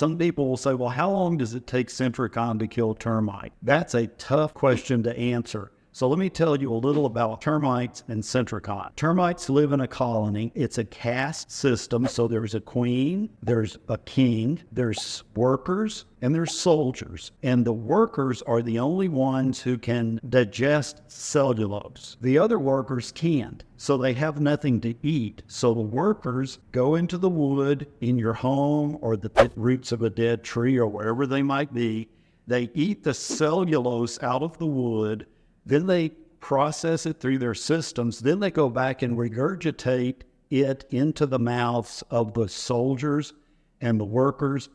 some people will say, well, how long does it take Centricon to kill termite? That's a tough question to answer. So let me tell you a little about termites and Centricon. Termites live in a colony. It's a caste system. So there's a queen, there's a king, there's workers, and there's soldiers. And the workers are the only ones who can digest cellulose. The other workers can't. So they have nothing to eat. So the workers go into the wood in your home or the roots of a dead tree or wherever they might be. They eat the cellulose out of the wood. Then they process it through their systems. Then they go back and regurgitate it into the mouths of the soldiers and the workers,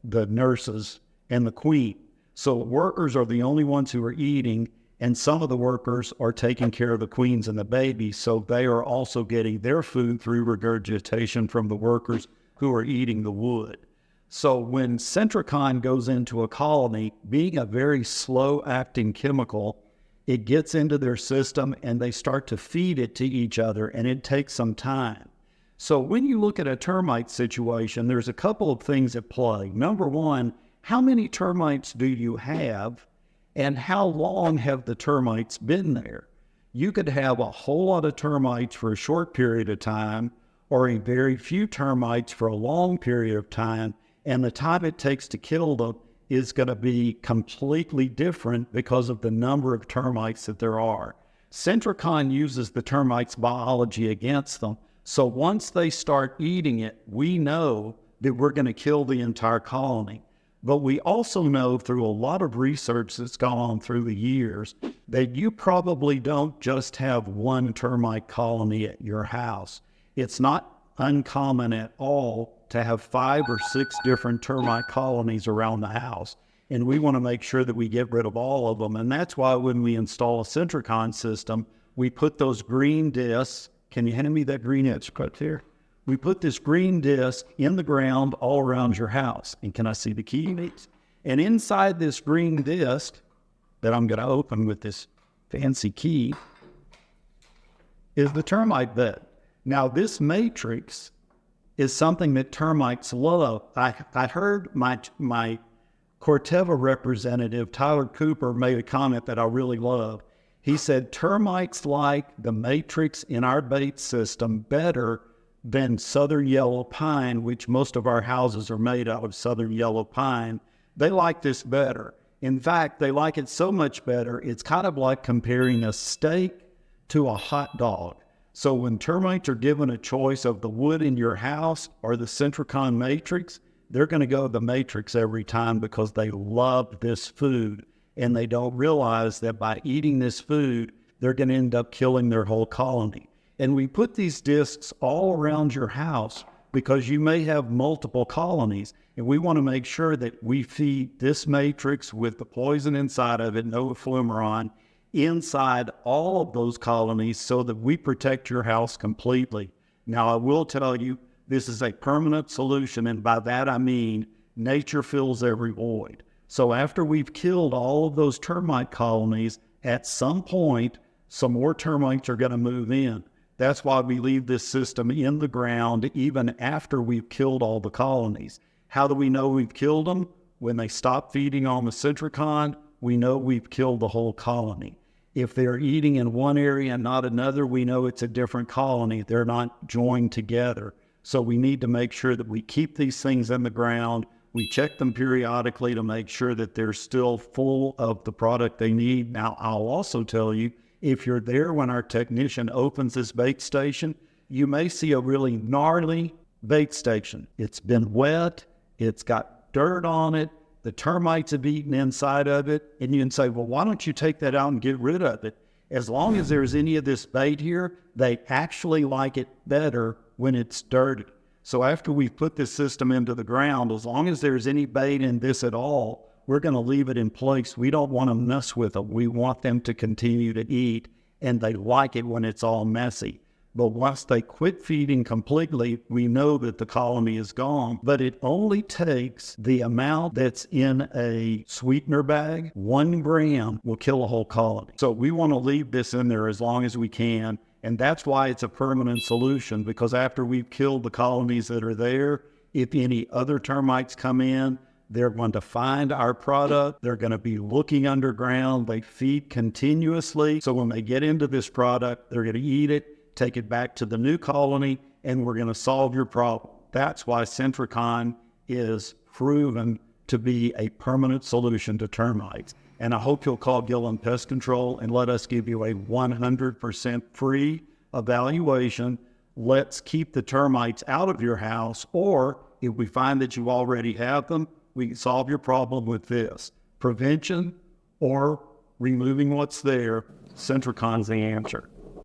the nurses, and the queen. So workers are the only ones who are eating, and some of the workers are taking care of the queens and the babies. So they are also getting their food through regurgitation from the workers who are eating the wood. So when Centricon goes into a colony, being a very slow-acting chemical, it gets into their system and they start to feed it to each other, and it takes some time. So when you look at a termite situation, there's a couple of things at play. Number one, how many termites do you have, and how long have the termites been there? You could have a whole lot of termites for a short period of time, or a very few termites for a long period of time, and the time it takes to kill them is going to be completely different because of the number of termites that there are. Centricon uses the termites' biology against them. So once they start eating it, we know that we're going to kill the entire colony. But we also know through a lot of research that's gone on through the years that you probably don't just have one termite colony at your house. It's not uncommon at all to have 5 or 6 different termite colonies around the house. And we want to make sure that we get rid of all of them. And that's why when we install a Centricon system, we put those green discs. Can you hand me that green disc right there? We put this green disc in the ground all around your house. And can I see the key? And inside this green disc that I'm going to open with this fancy key is the termite bed. Now this matrix is something that termites love. I heard my Corteva representative, Tyler Cooper, made a comment that I really love. He said, termites like the matrix in our bait system better than southern yellow pine, which most of our houses are made out of southern yellow pine. They like this better. In fact, they like it so much better, it's kind of like comparing a steak to a hot dog. So when termites are given a choice of the wood in your house or the Centricon matrix, they're going to go the matrix every time because they love this food, and they don't realize that by eating this food, they're going to end up killing their whole colony. And we put these discs all around your house because you may have multiple colonies, and we want to make sure that we feed this matrix with the poison inside of it, no flumaron, inside all of those colonies so that we protect your house completely. Now, I will tell you, this is a permanent solution, and by that I mean nature fills every void. So after we've killed all of those termite colonies, at some point, some more termites are going to move in. That's why we leave this system in the ground even after we've killed all the colonies. How do we know we've killed them? When they stop feeding on the Centricon, we know we've killed the whole colony. If they're eating in one area and not another, we know it's a different colony. They're not joined together. So we need to make sure that we keep these things in the ground. We check them periodically to make sure that they're still full of the product they need. Now, I'll also tell you, if you're there when our technician opens this bait station, you may see a really gnarly bait station. It's been wet, it's got dirt on it, the termites have eaten inside of it, and you can say, well, why don't you take that out and get rid of it? As long as there's any of this bait here, they actually like it better when it's dirty. So after we've put this system into the ground, as long as there's any bait in this at all, we're going to leave it in place. We don't want to mess with them. We want them to continue to eat, and they like it when it's all messy. But once they quit feeding completely, we know that the colony is gone. But it only takes the amount that's in a sweetener bag. 1 gram will kill a whole colony. So we want to leave this in there as long as we can. And that's why it's a permanent solution, because after we've killed the colonies that are there, If any other termites come in, they're going to find our product. They're going to be looking underground. They feed continuously. So when they get into this product, they're going to eat it, take it back to the new colony, and we're going to solve your problem. That's why Centricon is proven to be a permanent solution to termites. And I hope you'll call GILLEN Pest Control and let us give you a 100% free evaluation. Let's keep the termites out of your house, or if we find that you already have them, we can solve your problem with this. Prevention or removing what's there, Centricon's the answer.